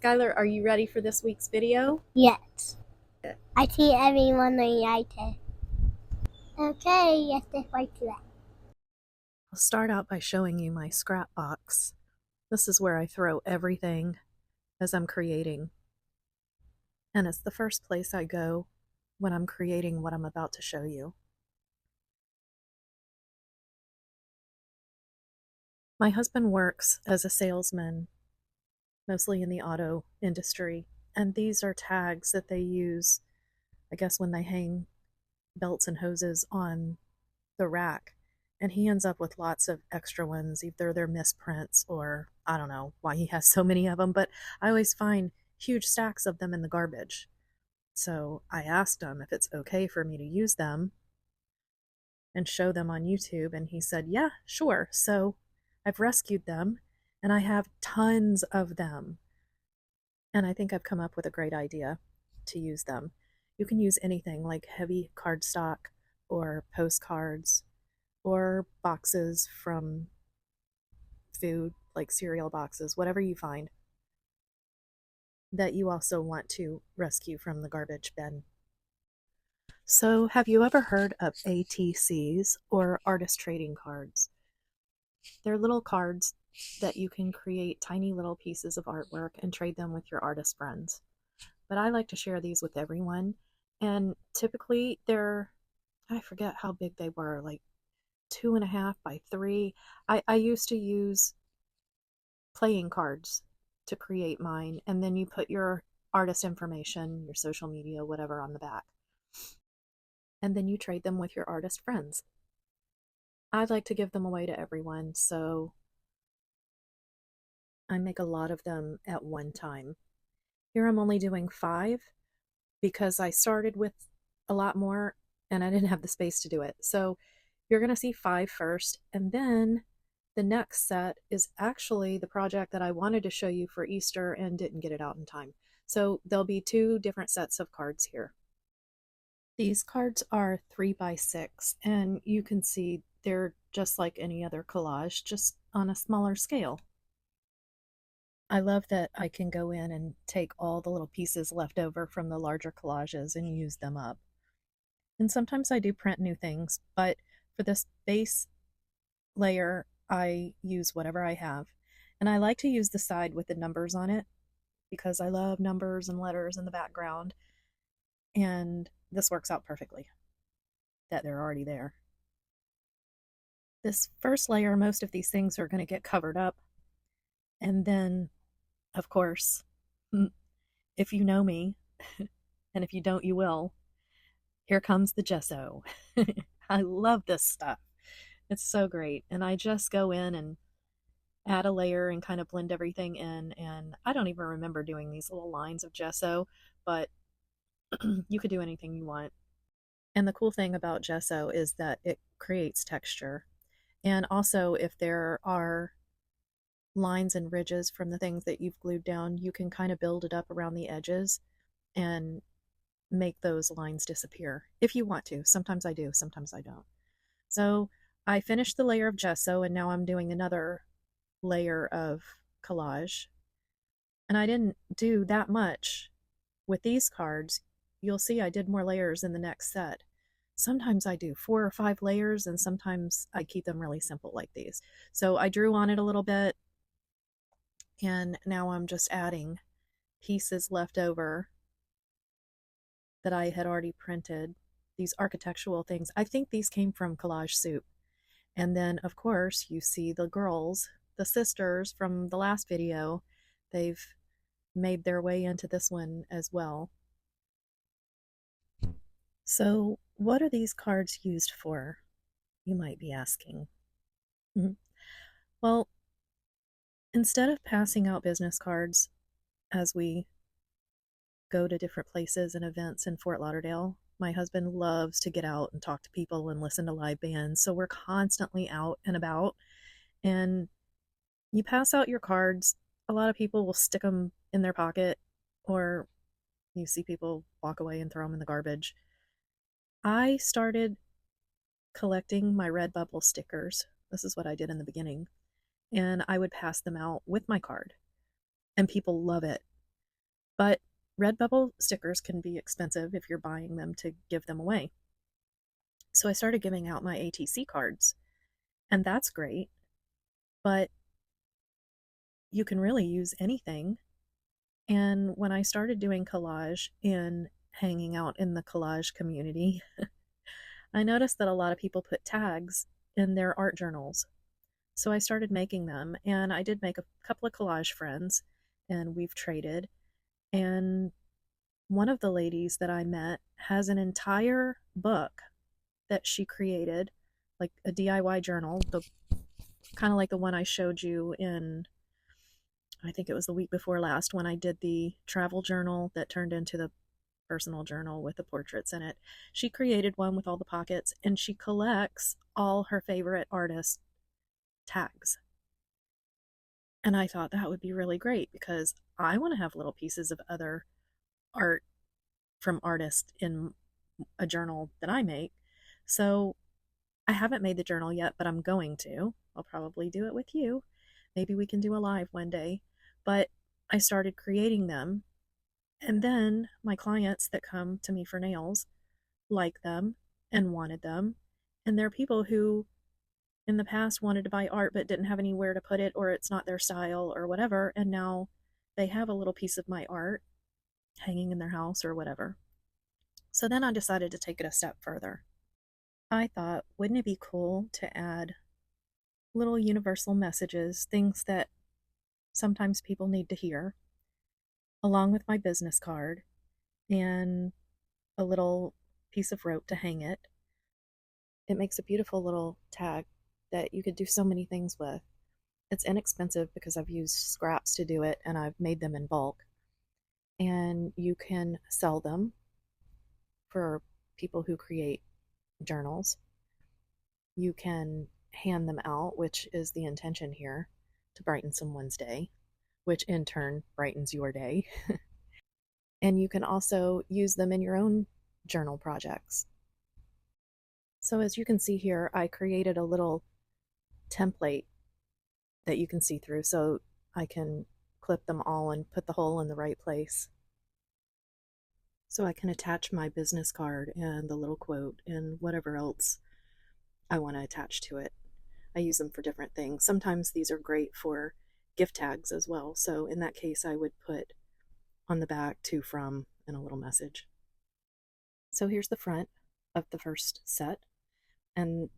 Skylar, are you ready for this week's video? Yes. I see everyone united. Okay, let's just wait to that. I'll start out by showing you my scrap box. This is where I throw everything as I'm creating. And it's the first place I go when I'm creating what I'm about to show you. My husband works as a salesman, mostly in the auto industry, and these are tags that they use, I guess, when they hang belts and hoses on the rack. And he ends up with lots of extra ones. Either they're misprints or I don't know why he has so many of them, but I always find huge stacks of them in the garbage. So I asked him if it's okay for me to use them and show them on YouTube, and he said, yeah, sure. So I've rescued them and I have tons of them. And I think I've come up with a great idea to use them. You can use anything like heavy cardstock or postcards or boxes from food, like cereal boxes, whatever you find that you also want to rescue from the garbage bin. So, have you ever heard of ATCs, or artist trading cards? They're little cards that you can create tiny little pieces of artwork and trade them with your artist friends. But I like to share these with everyone, and typically I forget how big they were, like 2.5 by 3. I used to use playing cards to create mine, and then you put your artist information, your social media, whatever, on the back, and then you trade them with your artist friends. I'd like to give them away to everyone, so I make a lot of them at one time. Here I'm only doing 5 because I started with a lot more and I didn't have the space to do it. So you're going to see 5 first, and then the next set is actually the project that I wanted to show you for Easter and didn't get it out in time. So there'll be 2 different sets of cards here. These cards are 3 by 6, and you can see they're just like any other collage, just on a smaller scale. I love that I can go in and take all the little pieces left over from the larger collages and use them up. And sometimes I do print new things, but for this base layer, I use whatever I have. And I like to use the side with the numbers on it because I love numbers and letters in the background. And this works out perfectly, that they're already there. This first layer, most of these things are going to get covered up. And then, of course, if you know me, and if you don't, you will, here comes the gesso. I love this stuff. It's so great. And I just go in and add a layer and kind of blend everything in. And I don't even remember doing these little lines of gesso, but you could do anything you want. And the cool thing about gesso is that it creates texture. And also, if there are lines and ridges from the things that you've glued down, you can kind of build it up around the edges and make those lines disappear if you want to. Sometimes I do, sometimes I don't. So I finished the layer of gesso, and now I'm doing another layer of collage. And I didn't do that much with these cards. You'll see I did more layers in the next set. Sometimes I do 4 or 5 layers, and sometimes I keep them really simple like these. So I drew on it a little bit, and now I'm just adding pieces left over that I had already printed, these architectural things. I think these came from Collage Soup. And then, of course, you see the girls, the sisters from the last video. They've made their way into this one as well. So, what are these cards used for? You might be asking. Well, instead of passing out business cards as we go to different places and events in Fort Lauderdale, my husband loves to get out and talk to people and listen to live bands. So we're constantly out and about, and you pass out your cards. A lot of people will stick them in their pocket, or you see people walk away and throw them in the garbage. I started collecting my Redbubble stickers. This is what I did in the beginning. And I would pass them out with my card. And people love it. But Redbubble stickers can be expensive if you're buying them to give them away. So I started giving out my ATC cards, and that's great, but you can really use anything. And when I started doing collage and hanging out in the collage community, I noticed that a lot of people put tags in their art journals. So I started making them, and I did make a couple of collage friends, and we've traded. And one of the ladies that I met has an entire book that she created, like a DIY journal, the kind of like the one I showed you in, I think it was the week before last, when I did the travel journal that turned into the personal journal with the portraits in it. She created one with all the pockets, and she collects all her favorite artist tags. And I thought that would be really great because I want to have little pieces of other art from artists in a journal that I make. So I haven't made the journal yet, but I'm going to. I'll probably do it with you. Maybe we can do a live one day. But I started creating them. And then my clients that come to me for nails like them and wanted them. And there are people who in the past wanted to buy art but didn't have anywhere to put it, or it's not their style or whatever. And now they have a little piece of my art hanging in their house or whatever. So then I decided to take it a step further. I thought, wouldn't it be cool to add little universal messages, things that sometimes people need to hear, along with my business card and a little piece of rope to hang it. It makes a beautiful little tag that you could do so many things with. It's inexpensive because I've used scraps to do it and I've made them in bulk. And you can sell them for people who create journals. You can hand them out, which is the intention here, to brighten someone's day, which in turn brightens your day. And you can also use them in your own journal projects. So as you can see here, I created a little template that you can see through, so I can clip them all and put the hole in the right place. So I can attach my business card and the little quote and whatever else I want to attach to it. I use them for different things. Sometimes these are great for gift tags as well. So in that case, I would put on the back to, from, and a little message. So here's the front of the first set. And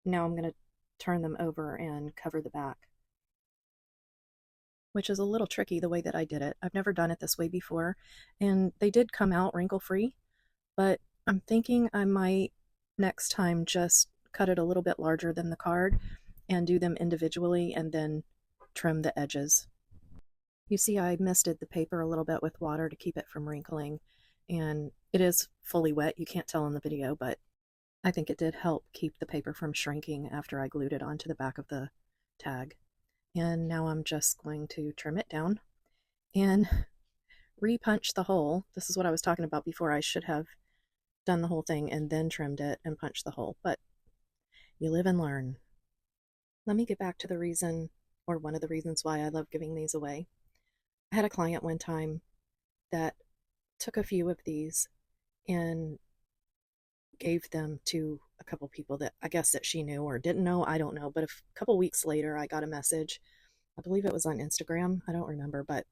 now I'm going to turn them over and cover the back, which is a little tricky the way that I did it. I've never done it this way before, and they did come out wrinkle-free, but I'm thinking I might next time just cut it a little bit larger than the card and do them individually and then trim the edges. You see I misted the paper a little bit with water to keep it from wrinkling, and it is fully wet. You can't tell in the video, but I think it did help keep the paper from shrinking after I glued it onto the back of the tag. And now I'm just going to trim it down and re-punch the hole. This is what I was talking about before. I should have done the whole thing and then trimmed it and punched the hole, but you live and learn. Let me get back to the reason, or one of the reasons, why I love giving these away. I had a client one time that took a few of these and gave them to a couple people that I guess that she knew or didn't know, I don't know. But a couple weeks later, I got a message. I believe it was on Instagram. I don't remember, but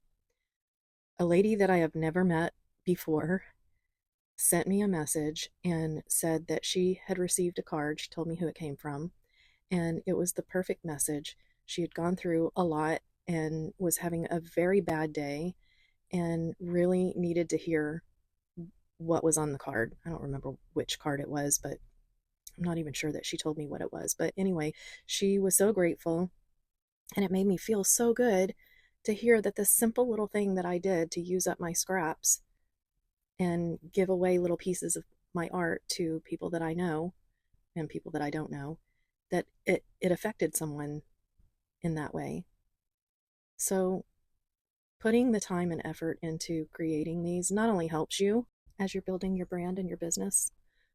a lady that I have never met before sent me a message and said that she had received a card. She told me who it came from, and it was the perfect message. She had gone through a lot and was having a very bad day and really needed to hear what was on the card. I don't remember which card it was, but I'm not even sure that she told me what it was. But anyway, she was so grateful, and it made me feel so good to hear that this simple little thing that I did to use up my scraps and give away little pieces of my art to people that I know and people that I don't know, that it affected someone in that way. So putting the time and effort into creating these not only helps you as you're building your brand and your business,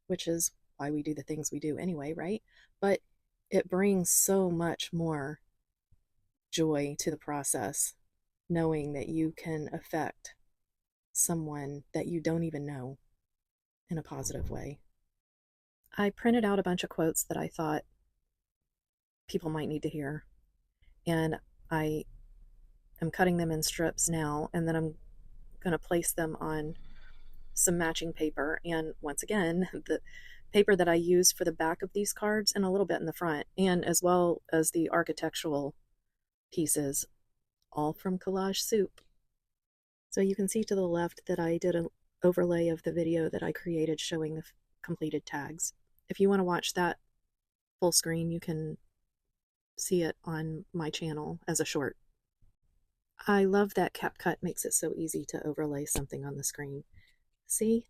which is why we do the things we do anyway, right? But it brings so much more joy to the process, knowing that you can affect someone that you don't even know in a positive way. I printed out a bunch of quotes that I thought people might need to hear, and I am cutting them in strips now, and then I'm going to place them on some matching paper. And once again, the paper that I used for the back of these cards and a little bit in the front, and as well as the architectural pieces, all from Collage Soup. So you can see to the left that I did an overlay of the video that I created showing the completed tags. If you want to watch that full screen, you can see it on my channel as a short. I love that CapCut makes it so easy to overlay something on the screen. See?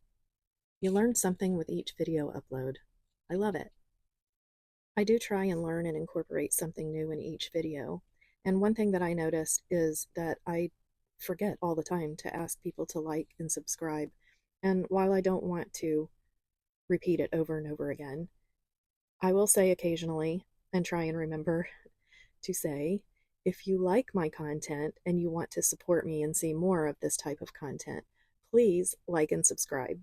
You learn something with each video upload. I love it. I do try and learn and incorporate something new in each video. And one thing that I noticed is that I forget all the time to ask people to like and subscribe. And while I don't want to repeat it over and over again, I will say occasionally and try and remember to say, if you like my content and you want to support me and see more of this type of content, please like and subscribe.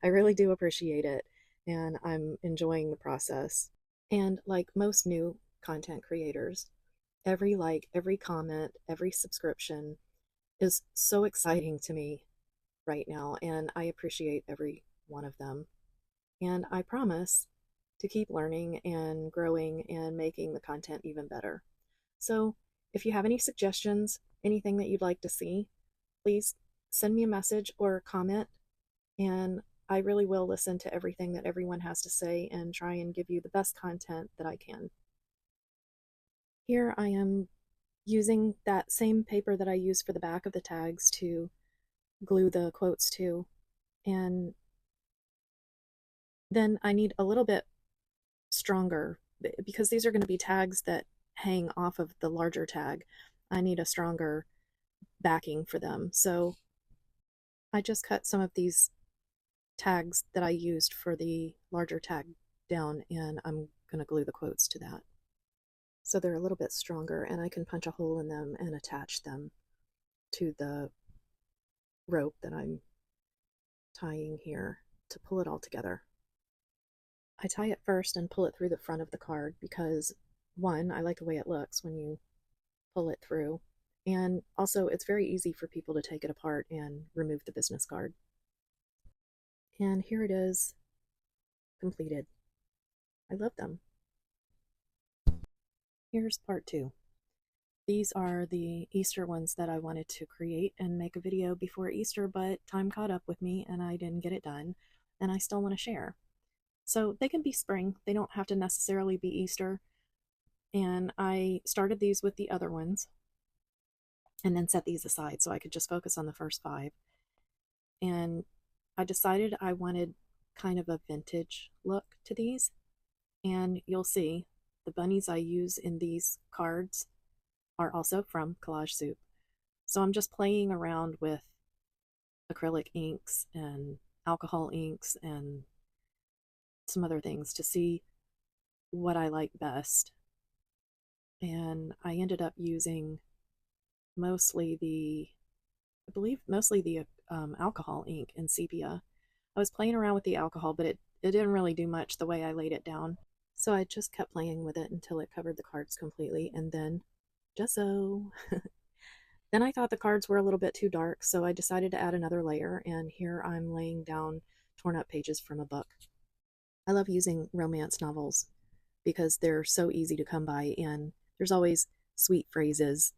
I really do appreciate it, and I'm enjoying the process. And like most new content creators, every like, every comment, every subscription is so exciting to me right now, and I appreciate every one of them. And I promise to keep learning and growing and making the content even better. So if you have any suggestions, anything that you'd like to see, please send me a message or comment, and I really will listen to everything that everyone has to say and try and give you the best content that I can. Here I am using that same paper that I used for the back of the tags to glue the quotes to, and then I need a little bit stronger because these are going to be tags that hang off of the larger tag. I need a stronger backing for them. So I just cut some of these tags that I used for the larger tag down, and I'm going to glue the quotes to that. So they're a little bit stronger, and I can punch a hole in them and attach them to the rope that I'm tying here to pull it all together. I tie it first and pull it through the front of the card because, one, I like the way it looks when you pull it through, and also it's very easy for people to take it apart and remove the business card. And here it is, completed. I love them. Here's part 2. These are the Easter ones that I wanted to create and make a video before Easter, but time caught up with me and I didn't get it done, and I still want to share. So they can be spring, they don't have to necessarily be Easter. And I started these with the other ones and then set these aside so I could just focus on the first 5. And I decided I wanted kind of a vintage look to these. And you'll see the bunnies I use in these cards are also from Collage Soup. So I'm just playing around with acrylic inks and alcohol inks and some other things to see what I like best. And I ended up using mostly the alcohol ink in sepia. I was playing around with the alcohol, but it didn't really do much the way I laid it down. So I just kept playing with it until it covered the cards completely, and then gesso. Then I thought the cards were a little bit too dark, so I decided to add another layer, and here I'm laying down torn up pages from a book. I love using romance novels because they're so easy to come by, and there's always sweet phrases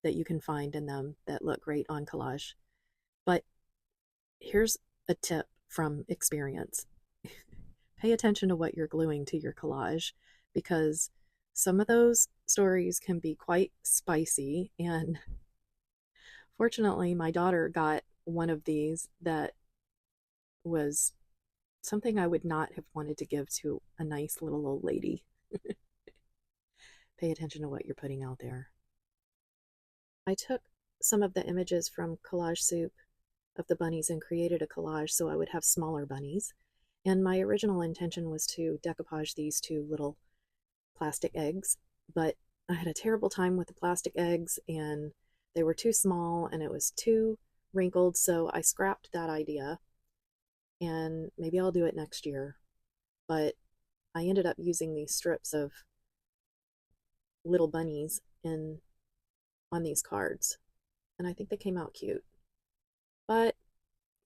that you can find in them that look great on collage. But here's a tip from experience. Pay attention to what you're gluing to your collage, because some of those stories can be quite spicy, and fortunately my daughter got one of these that was something I would not have wanted to give to a nice little old lady. Pay attention to what you're putting out there. I took some of the images from Collage Soup of the bunnies and created a collage so I would have smaller bunnies. And my original intention was to decoupage these 2 little plastic eggs, but I had a terrible time with the plastic eggs, and they were too small, and it was too wrinkled, so I scrapped that idea, and maybe I'll do it next year. But I ended up using these strips of little bunnies in on these cards, and I think they came out cute. But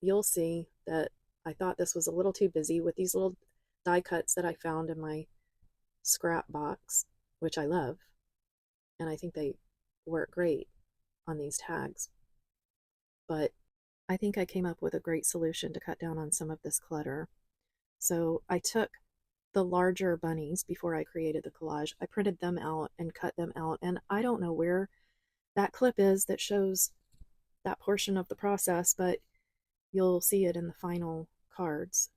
you'll see that I thought this was a little too busy with these little die cuts that I found in my scrap box, which I love, and I think they work great on these tags. But I think I came up with a great solution to cut down on some of this clutter. So I took the larger bunnies before I created the collage. I printed them out and cut them out, and I don't know where that clip is that shows that portion of the process, but you'll see it in the final cards.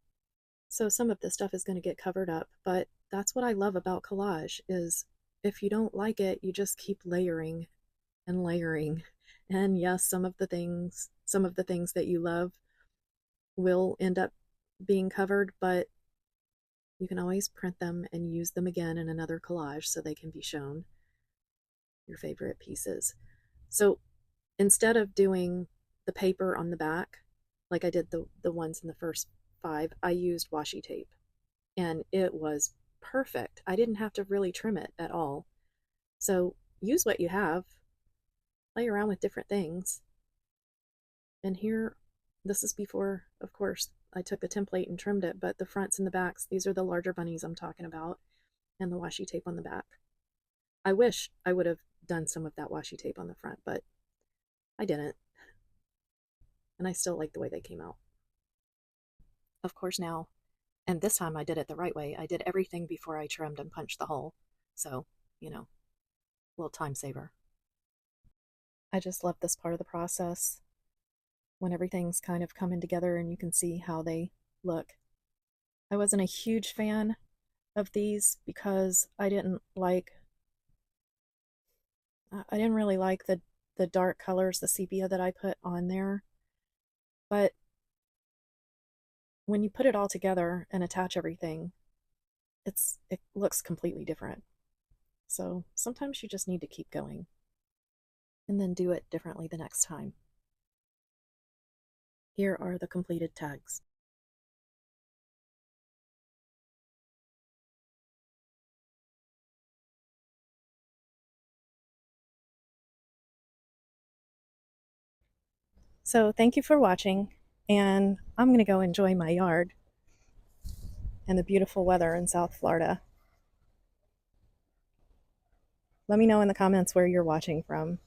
So some of this stuff is going to get covered up, but that's what I love about collage is if you don't like it, you just keep layering and layering. And yes, some of the things that you love will end up being covered, but you can always print them and use them again in another collage so they can be shown, your favorite pieces. So instead of doing the paper on the back, like I did the ones in the first 5, I used washi tape, and it was perfect. I didn't have to really trim it at all. So use what you have, play around with different things. And here, this is before, of course, I took the template and trimmed it, but the fronts and the backs, these are the larger bunnies I'm talking about, and the washi tape on the back. I wish I would have done some of that washi tape on the front, but I didn't. And I still like the way they came out. Of course now, and this time I did it the right way. I did everything before I trimmed and punched the hole. So, you know, a little time saver. I just love this part of the process when everything's kind of coming together and you can see how they look. I wasn't a huge fan of these because I didn't really like the dark colors, the sepia that I put on there. But when you put it all together and attach everything, it looks completely different. So sometimes you just need to keep going and then do it differently the next time. Here are the completed tags. So thank you for watching, and I'm going to go enjoy my yard and the beautiful weather in South Florida. Let me know in the comments where you're watching from.